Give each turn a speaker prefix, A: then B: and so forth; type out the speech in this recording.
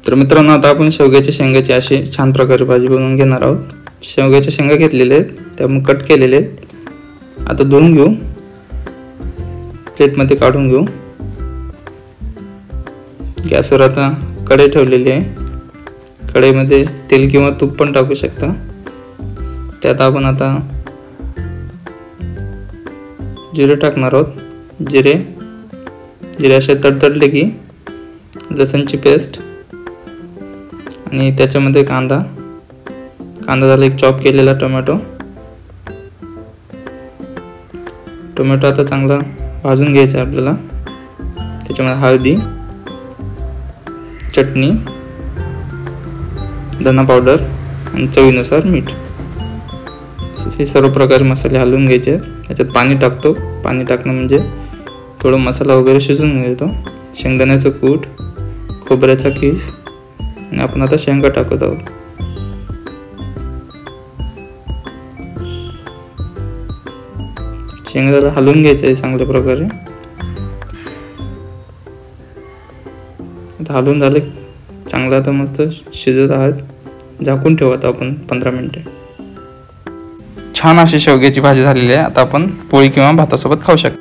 A: तर मित्रांनो, आता आपण शेवग्याच्या शेंगाची अशी छान प्रकारे भाजी बनवून घेणार आहोत. शेवग्याच्या शेंगा घेतलेले आहेत, त्यामुळे कट केलेले आहेत. आता धुवून घेऊ, प्लेटमध्ये काढून घेऊ. गॅसवर आता कढई ठेवलेली आहे. कढईमध्ये तेल किंवा तूप पण टाकू शकता. त्यात आपण आता जिरे टाकणार आहोत. जिरे असे तडतडले की लसणची पेस्ट आणि त्याच्यामध्ये कांदा झाला, एक चॉप केलेला टोमॅटो आता चांगला भाजून घ्यायचा आहे आपल्याला. त्याच्यामध्ये हळदी, चटणी, धना पावडर आणि चवीनुसार मीठ, हे सर्व प्रकारे मसाले हलवून घ्यायचे. याच्यात पाणी टाकतो. पाणी टाकणं म्हणजे थोडं मसाला वगैरे शिजून घेतो. शेंगदाण्याचं कूट, खोबऱ्याचा किस आणि आपण आता शेंगा टाकत आहोत. शेंगाला हलवून घ्यायचं आहे चांगल्या प्रकारे. आता हलवून झाले चांगलं. आता मस्त शिजत आहात. झाकून ठेवू आता आपण 15 मिनिटे. छान अशी शेवग्याची भाजी झालेली आहे. आता आपण पोळी किंवा भातासोबत खाऊ शकतो.